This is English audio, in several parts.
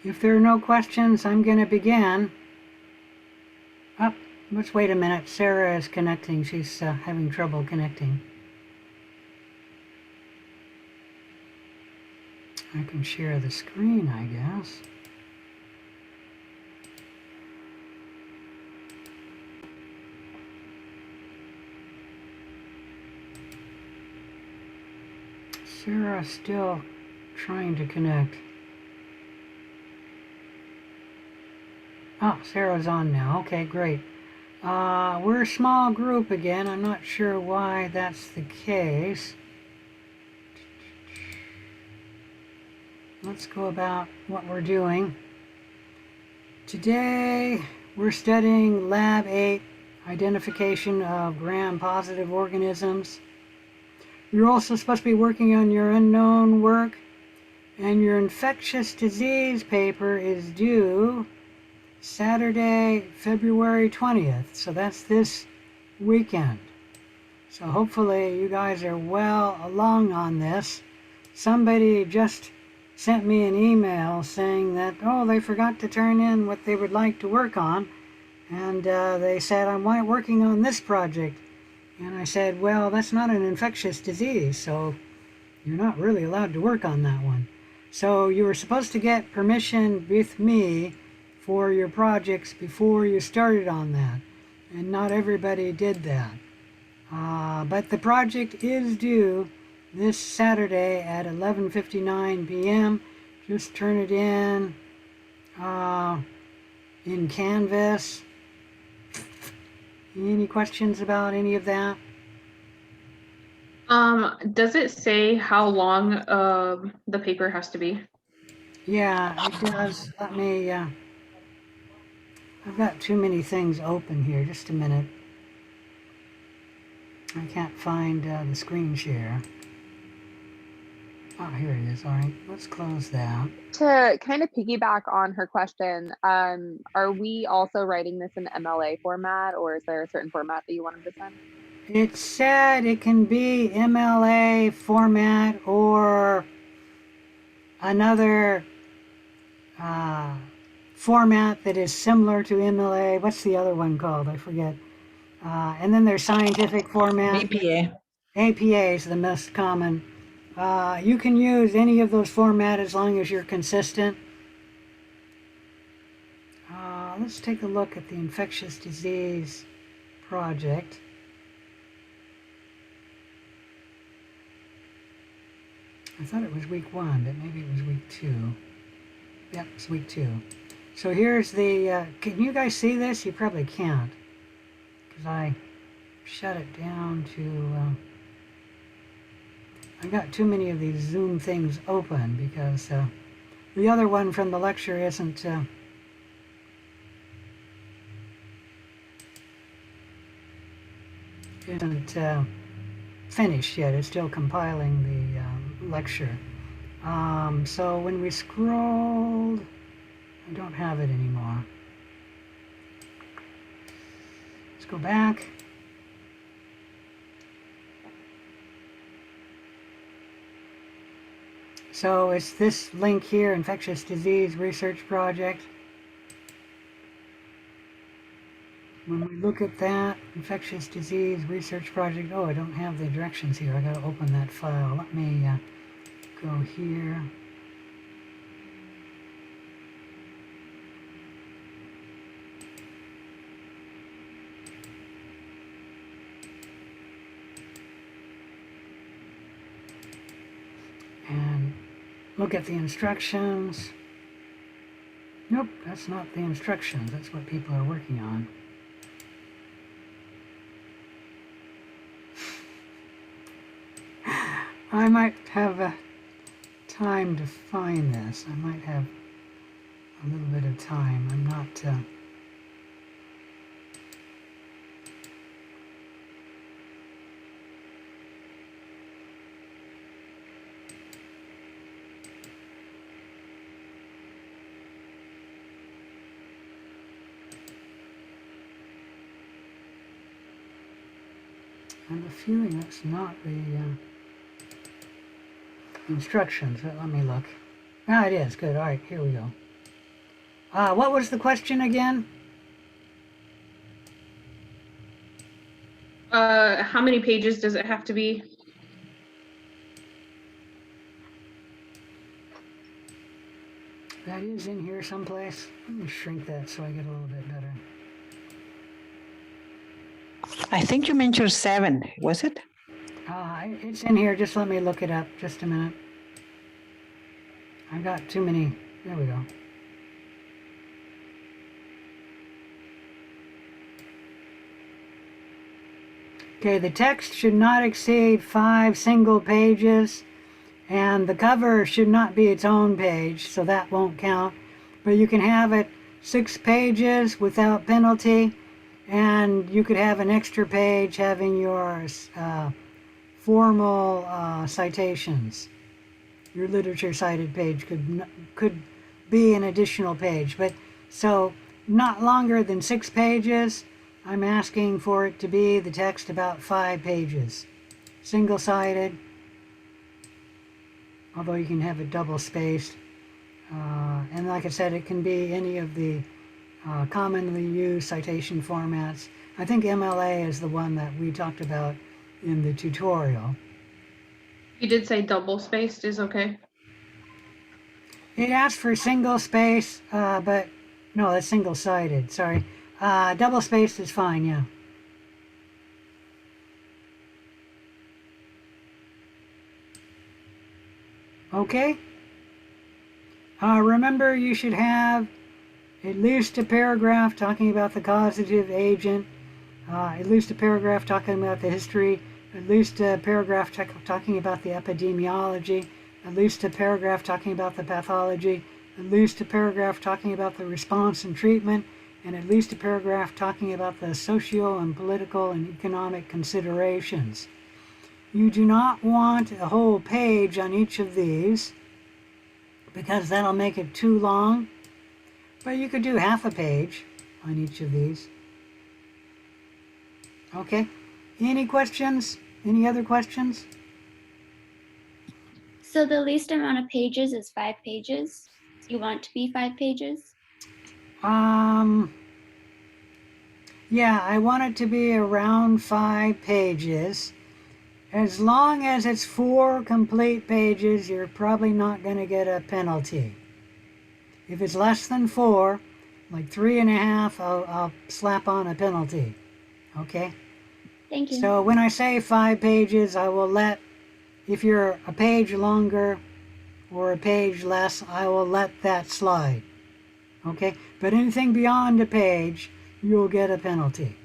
If there are no questions, I'm going to begin. Oh, let's wait a minute. Sarah is connecting. She's having trouble connecting. I can share the screen, I guess. Sarah still trying to connect. Oh, Sarah's on now. Okay, great. We're a small group again. I'm not sure why that's the case. Let's go about what we're doing. Today, we're studying Lab 8, identification of gram-positive organisms. You're also supposed to be working on your unknown work, and your infectious disease paper is due Saturday, February 20th. So that's this weekend. So hopefully you guys are well along on this. Somebody just sent me an email saying that, oh, they forgot to turn in what they would like to work on. And they said, I'm working on this project. And I said, well, that's not an infectious disease, so you're not really allowed to work on that one. So you were supposed to get permission with me for your projects before you started on that. And not everybody did that. But the project is due this Saturday at 11:59 p.m. Just turn it in Canvas. Any questions about any of that? Does it say how long the paper has to be? Yeah, it does. Let me, I've got too many things open here. Just a minute. I can't find the screen share. Oh, here it is. All right, let's close that. To kind of piggyback on her question, are we also writing this in MLA format, or is there a certain format that you wanted to send? It said it can be MLA format or another format that is similar to MLA. What's the other one called? I forget. And then there's scientific format. APA. APA is the most common. You can use any of those formats as long as you're consistent. Let's take a look at the infectious disease project. I thought it was week 1, but maybe it was week 2. Yep, it's week 2. So here's the, can you guys see this? You probably can't, because I shut it down to, I got too many of these Zoom things open because the other one from the lecture isn't finished yet. It's still compiling the lecture. So when we scrolled, I don't have it anymore. Let's go back. So it's this link here, Infectious Disease Research Project. When we look at that, Infectious Disease Research Project, oh, I don't have the directions here. I gotta open that file. Let me go here. And look at the instructions. Nope, that's not the instructions. That's what people are working on. I might have time to find this. I might have a little bit of time. I'm not... I have a feeling that's not the instructions, but let me look. Ah, it is. Good. All right, here we go. What was the question again? How many pages does it have to be? That is in here someplace. Let me shrink that so I get a little bit better. I think you mentioned 7, was it? It's in here. Just let me look it up. Just a minute. I've got too many. There we go. Okay, the text should not exceed 5 single pages, and the cover should not be its own page, so that won't count. But you can have it 6 pages without penalty, and you could have an extra page having your formal citations. Your literature cited page could be an additional page, but so not longer than 6 pages. I'm asking for it to be the text about 5 pages, single-sided, although you can have it double-spaced. And like I said, it can be any of the commonly used citation formats. I think MLA is the one that we talked about in the tutorial. You did say double spaced is okay. It asks for single space, but no, that's single-sided, sorry. Double spaced is fine, yeah. Okay. Remember, you should have at least a paragraph talking about the causative agent, at least a paragraph talking about the history, at least a paragraph talking about the epidemiology, at least a paragraph talking about the pathology, at least a paragraph talking about the response and treatment, and at least a paragraph talking about the socio and political and economic considerations. You do not want a whole page on each of these because that'll make it too long, but you could do half a page on each of these. Okay, any questions? Any other questions? So the least amount of pages is 5 pages. You want to be 5 pages? Yeah, I want it to be around 5 pages. As long as it's 4 complete pages, you're probably not going to get a penalty. If it's less than 4, like 3.5, I'll slap on a penalty. Okay? Thank you. So when I say 5 pages, I will let, if you're a page longer or a page less, I will let that slide. Okay? But anything beyond a page, you'll get a penalty.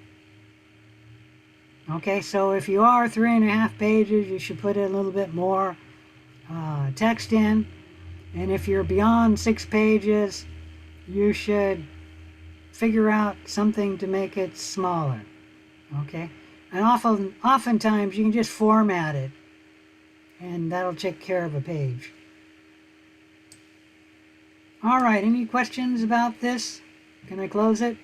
Okay, so if you are 3.5 pages, you should put a little bit more text in. And if you're beyond 6 pages, you should figure out something to make it smaller. Okay? And oftentimes you can just format it, and that'll take care of a page. All right, any questions about this? Can I close it?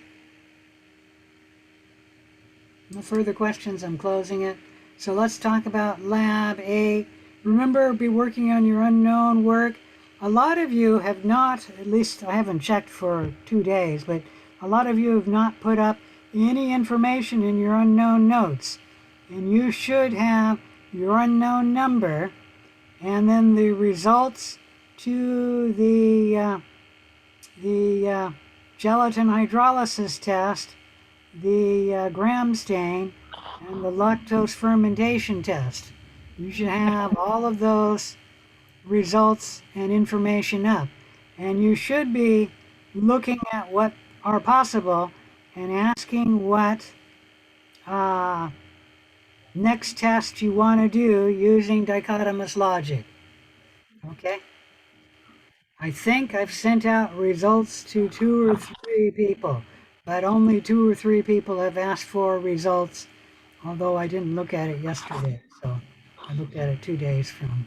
No further questions, I'm closing it. So let's talk about Lab 8. Remember, be working on your unknown work. A lot of you have not, at least I haven't checked for 2 days, but a lot of you have not put up any information in your unknown notes. And you should have your unknown number and then the results to the gelatin hydrolysis test, the gram stain, and the lactose fermentation test. You should have all of those results and information up. And you should be looking at what are possible and asking what next test you want to do using dichotomous logic. Okay? I think I've sent out results to 2 or 3 people, but only 2 or 3 people have asked for results, although I didn't look at it yesterday, so I looked at it 2 days from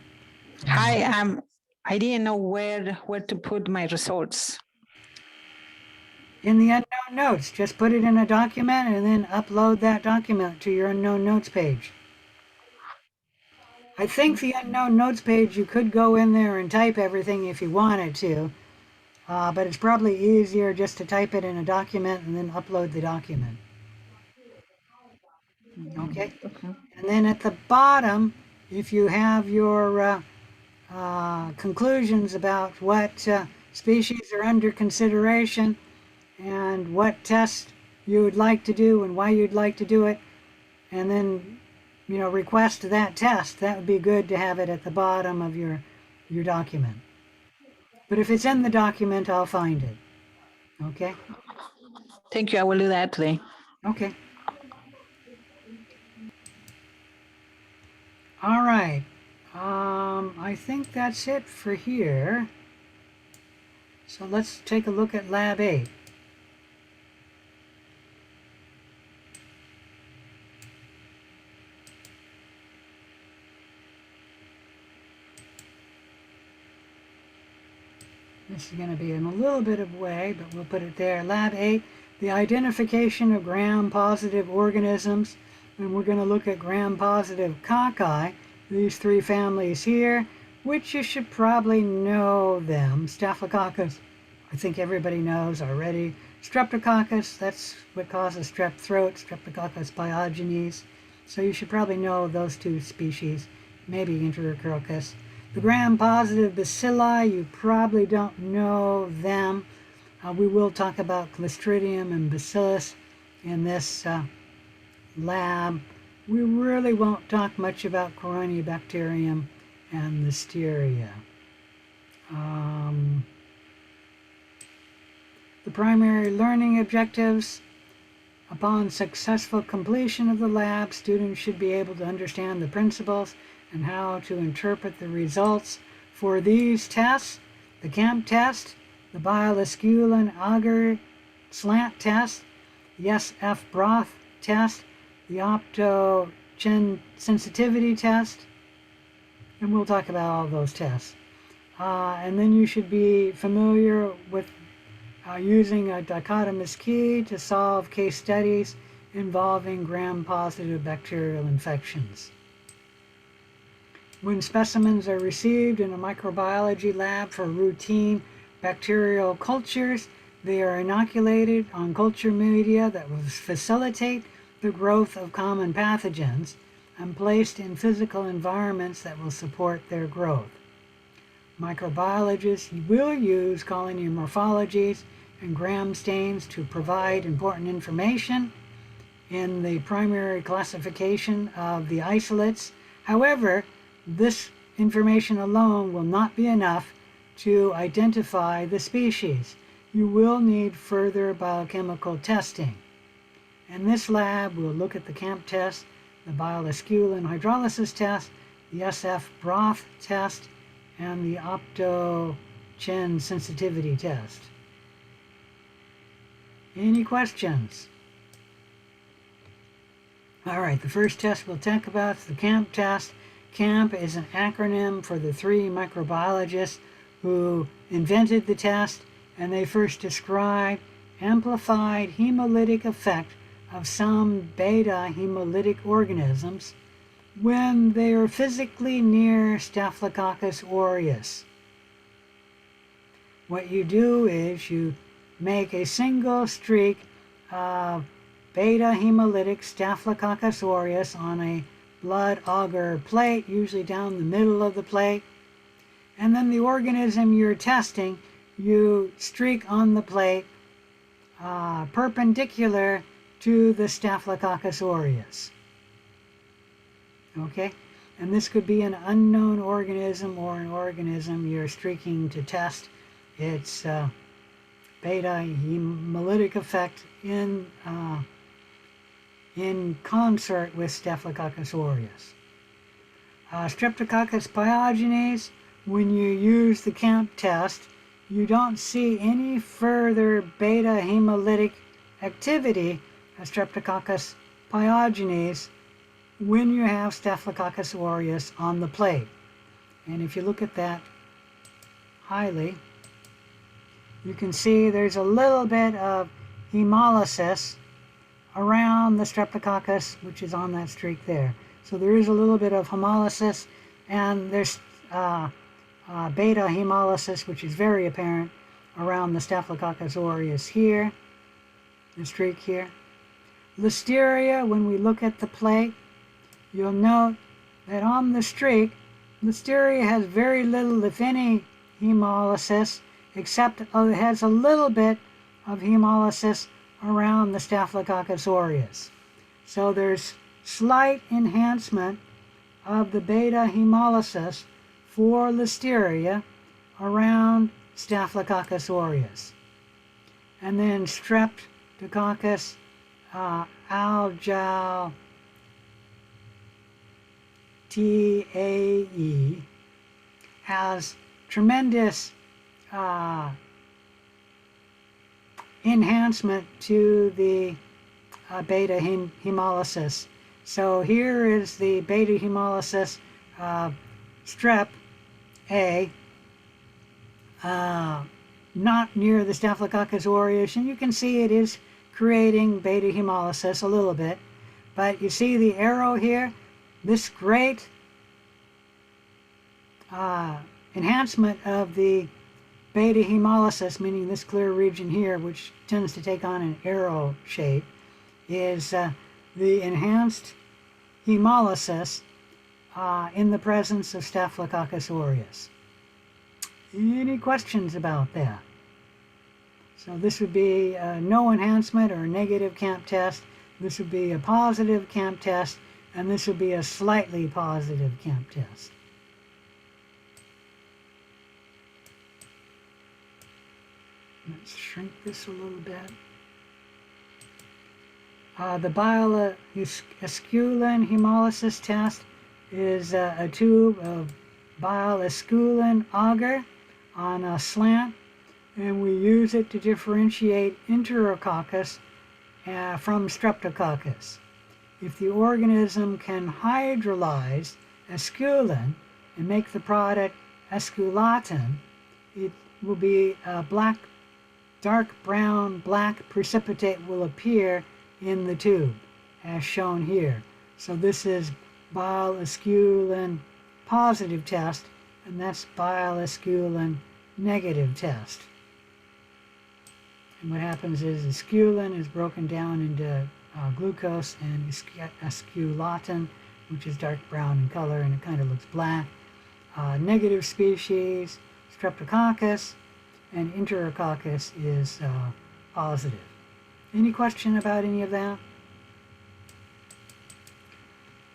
Hi, I didn't know where to put my results. in the unknown notes. Just put it in a document and then upload that document to your unknown notes page. I think the unknown notes page, you could go in there and type everything if you wanted to. but it's probably easier just to type it in a document and then upload the document. Okay? Okay. And then at the bottom, if you have your conclusions about what species are under consideration and what test you would like to do and why you'd like to do it, and then request that test, that would be good to have it at the bottom of your document. But if it's in the document, I'll find it. Okay? Thank you. I will do that today. Okay. All right. I think that's it for here. So let's take a look at Lab 8. This is going to be in a little bit of way, but we'll put it there. Lab 8, the identification of gram-positive organisms. And we're going to look at gram-positive cocci, these three families here, which you should probably know them. Staphylococcus, I think everybody knows already. Streptococcus, that's what causes strep throat, Streptococcus pyogenes. So you should probably know those two species, maybe Enterococcus. The gram-positive bacilli, you probably don't know them. We will talk about Clostridium and Bacillus in this lab. We really won't talk much about Corynebacterium and Listeria. The primary learning objectives. Upon successful completion of the lab, students should be able to understand the principles and how to interpret the results for these tests: the CAMP test, the Bialasculin agar slant test, the SF broth test, the opto-chin sensitivity test, and we'll talk about all those tests. And then you should be familiar with using a dichotomous key to solve case studies involving gram-positive bacterial infections. When specimens are received in a microbiology lab for routine bacterial cultures, they are inoculated on culture media that will facilitate the growth of common pathogens and placed in physical environments that will support their growth. Microbiologists will use colony morphologies and gram stains to provide important information in the primary classification of the isolates. However, this information alone will not be enough to identify the species. You will need further biochemical testing. In this lab, we'll look at the CAMP test, the Bialasculin hydrolysis test, the SF broth test, and the opto-chin sensitivity test. Any questions? All right, the first test we'll talk about is the CAMP test. CAMP is an acronym for the three microbiologists who invented the test, and they first described amplified hemolytic effect of some beta hemolytic organisms when they are physically near Staphylococcus aureus. What you do is you make a single streak of beta hemolytic Staphylococcus aureus on a blood agar plate, usually down the middle of the plate, and then the organism you're testing, you streak on the plate perpendicular to the Staphylococcus aureus. Okay, and this could be an unknown organism or an organism you're streaking to test its beta hemolytic effect in concert with Staphylococcus aureus. Streptococcus pyogenes, when you use the CAMP test, you don't see any further beta hemolytic activity of Streptococcus pyogenes when you have Staphylococcus aureus on the plate. And if you look at that highly, you can see there's a little bit of hemolysis around the Streptococcus, which is on that streak there. So there is a little bit of hemolysis, and there's beta hemolysis, which is very apparent around the Staphylococcus aureus here, the streak here. Listeria, when we look at the plate, you'll note that on the streak, Listeria has very little, if any, hemolysis, except it has a little bit of hemolysis around the Staphylococcus aureus. So there's slight enhancement of the beta hemolysis for Listeria around Staphylococcus aureus. And then Streptococcus algal TAE has tremendous enhancement to the beta hemolysis. So here is the beta hemolysis strep A, not near the Staphylococcus aureus, and you can see it is creating beta hemolysis a little bit. But you see the arrow here, this great enhancement of the beta hemolysis, meaning this clear region here, which tends to take on an arrow shape, is the enhanced hemolysis in the presence of Staphylococcus aureus. Any questions about that? So this would be a no enhancement or a negative CAMP test. This would be a positive CAMP test, and this would be a slightly positive CAMP test. Let's shrink this a little bit. The bile esculin hemolysis test is a tube of bile esculin agar on a slant, and we use it to differentiate Enterococcus from Streptococcus. If the organism can hydrolyze esculin and make the product esculatin, it will be a black, dark brown, black precipitate will appear in the tube, as shown here. So this is bile esculin positive test, and that's bile esculin negative test. And what happens is esculin is broken down into glucose and esculatin, which is dark brown in color and it kind of looks black. Negative species, Streptococcus, and Enterococcus is positive. Any question about any of that?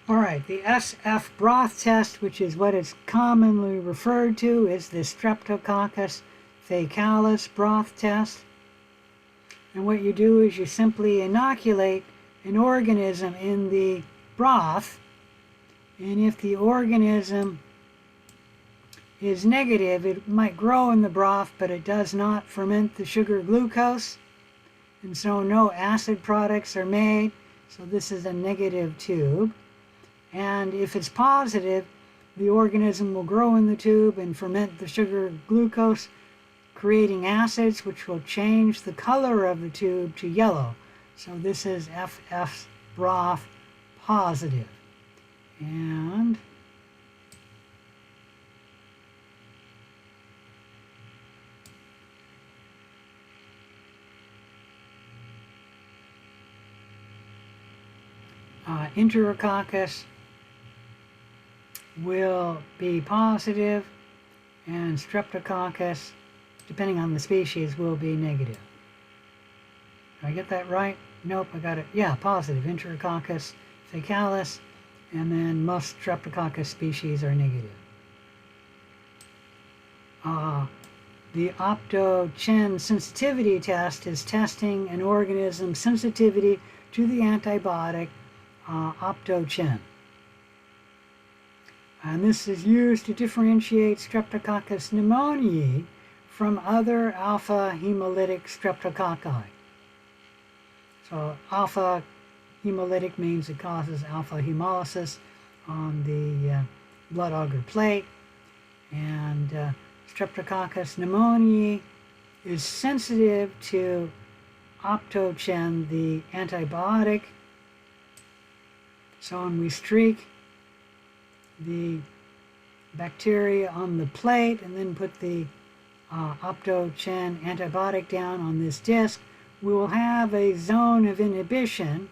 All right, the SF broth test, which is what it's commonly referred to, is the Streptococcus faecalis broth test. And what you do is you simply inoculate an organism in the broth, and if the organism is negative, it might grow in the broth, but it does not ferment the sugar glucose, and so no acid products are made. So this is a negative tube. And if it's positive, the organism will grow in the tube and ferment the sugar glucose, creating acids which will change the color of the tube to yellow. So this is FF broth positive. And Enterococcus will be positive, and Streptococcus, depending on the species, will be negative. Did I get that right? Nope, I got it. Yeah, positive. Enterococcus faecalis, and then most Streptococcus species are negative. The Opto-Chen sensitivity test is testing an organism's sensitivity to the antibiotic Opto-Chen. And this is used to differentiate Streptococcus pneumoniae from other alpha hemolytic streptococci. So alpha hemolytic means it causes alpha hemolysis on the blood agar plate, and Streptococcus pneumoniae is sensitive to Opto-Chen, the antibiotic. So when we streak the bacteria on the plate and then put the Opto-Chen antibiotic down on this disc, we will have a zone of inhibition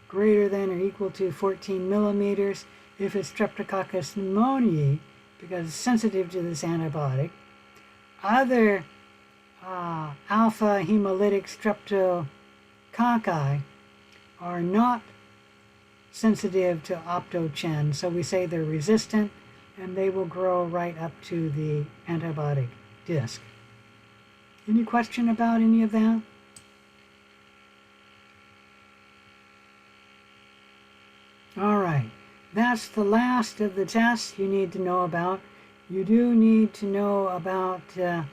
greater than or equal to 14 millimeters if it's Streptococcus pneumoniae, because it's sensitive to this antibiotic. Other alpha hemolytic streptococci are not sensitive to Opto-Chen, so we say they're resistant, and they will grow right up to the antibiotic disc. Any question about any of that? All right, that's the last of the tests you need to know about. You do need to know about the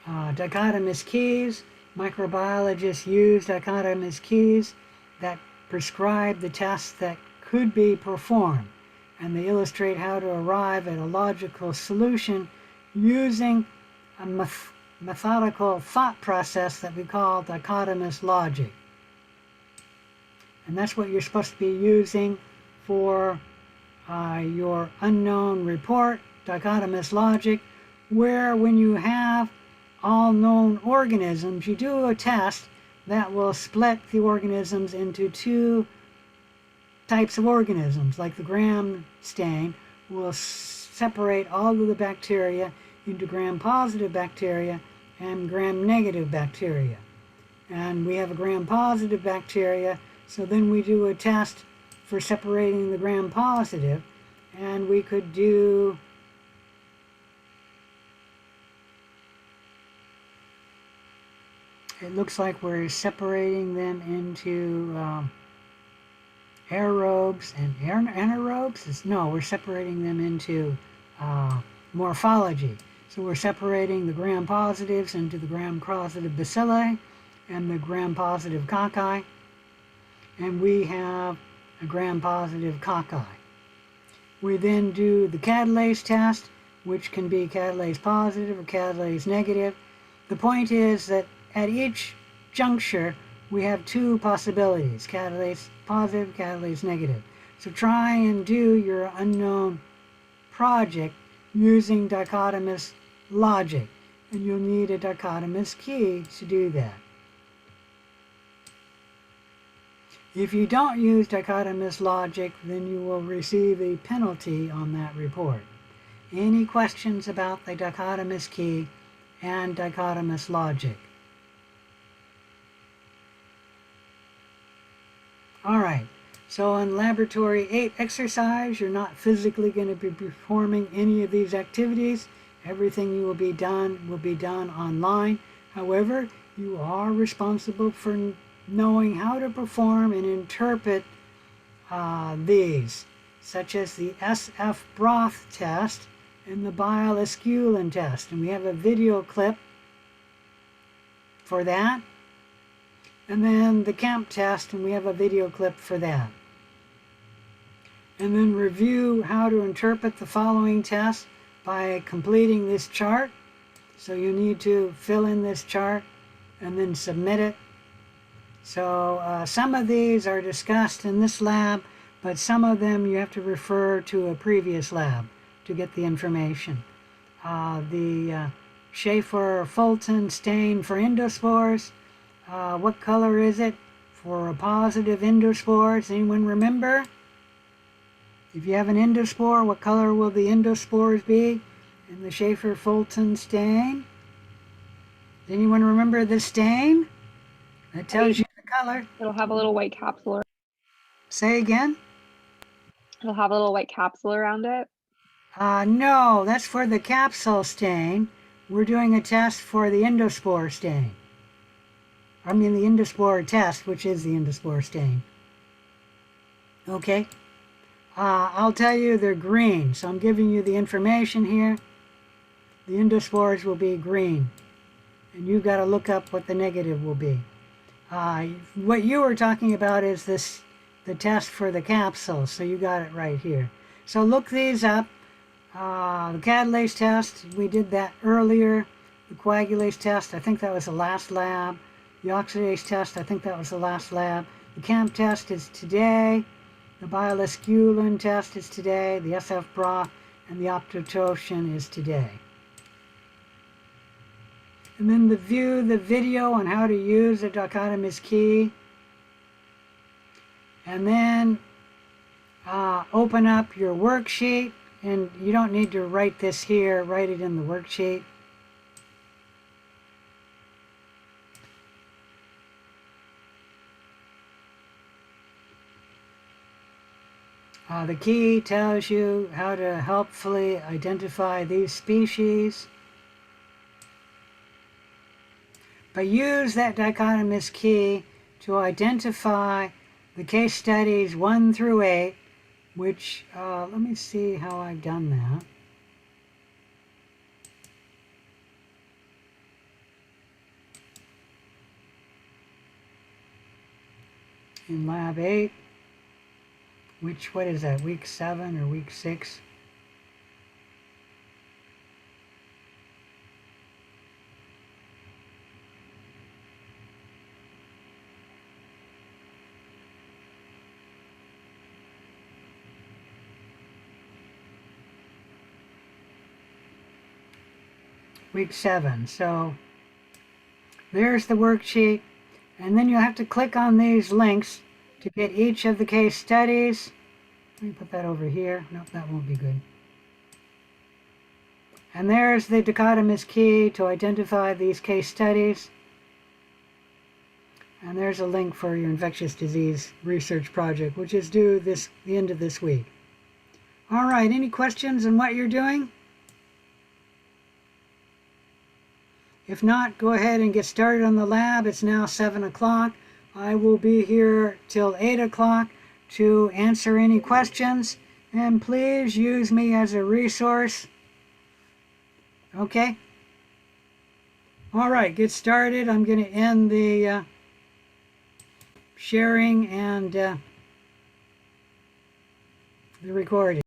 dichotomous keys. Microbiologists use dichotomous keys that prescribe the tests that could be performed, and they illustrate how to arrive at a logical solution using a methodical thought process that we call dichotomous logic. And that's what you're supposed to be using for your unknown report, dichotomous logic, where when you have all known organisms, you do a test that will split the organisms into two types of organisms, like the Gram stain will separate all of the bacteria into gram-positive bacteria and gram-negative bacteria. And we have a gram-positive bacteria, so then we do a test for separating the gram-positive, and we could do it looks like we're separating them into aerobes and anaerobes. No, we're separating them into morphology. So we're separating the gram-positives into the gram-positive bacilli and the gram-positive cocci. And we have a gram-positive cocci. We then do the catalase test, which can be catalase positive or catalase negative. The point is that at each juncture, we have two possibilities, catalase positive, catalase negative. So try and do your unknown project using dichotomous logic, and you'll need a dichotomous key to do that. If you don't use dichotomous logic, then you will receive a penalty on that report. Any questions about the dichotomous key and dichotomous logic? All right, so in Laboratory 8 exercise, you're not physically going to be performing any of these activities. Everything you will be done online. However, you are responsible for knowing how to perform and interpret these, such as the SF broth test and the bile esculin test. And we have a video clip for that. And then the CAMP test, and we have a video clip for that. And then review how to interpret the following tests by completing this chart. So you need to fill in this chart and then submit it. So some of these are discussed in this lab, but some of them you have to refer to a previous lab to get the information. The Schaefer-Fulton stain for endospores. What color is it for a positive endospore? Does anyone remember? If you have an endospore, what color will the endospores be in the Schaefer-Fulton stain? Does anyone remember the stain? That tells you the color. It'll have a little white capsule. Say again? It'll have a little white capsule around it. No, that's for the capsule stain. We're doing a test for the endospore stain. I mean the endospore test, which is the endospore stain. Okay. I'll tell you they're green, so I'm giving you the information here. The endospores will be green, and you've got to look up what the negative will be. What you were talking about is the test for the capsule, so you got it right here. So look these up. The catalase test, we did that earlier. The coagulase test, I think that was the last lab. The oxidase test, I think that was the last lab. The CAMP test is today. The bile esculin test is today. The SF broth and the optototion is today. And then the view the video on how to use the dichotomous key. And then open up your worksheet, and you don't need to write this here, write it in the worksheet. The key tells you how to helpfully identify these species. But use that dichotomous key to identify the case studies 1 through 8, which, let me see how I've done that. In Lab 8, which, what is that, week 7 or week 6? Week 7. So there's the worksheet, and then you'll have to click on these links to get each of the case studies. Let me put that over here. Nope, that won't be good. And there's the dichotomous key to identify these case studies. And there's a link for your infectious disease research project, which is due the end of this week. All right, any questions on what you're doing? If not, go ahead and get started on the lab. It's now 7 o'clock. I will be here till 8 o'clock to answer any questions. And please use me as a resource. Okay? All right, get started. I'm going to end the sharing and the recording.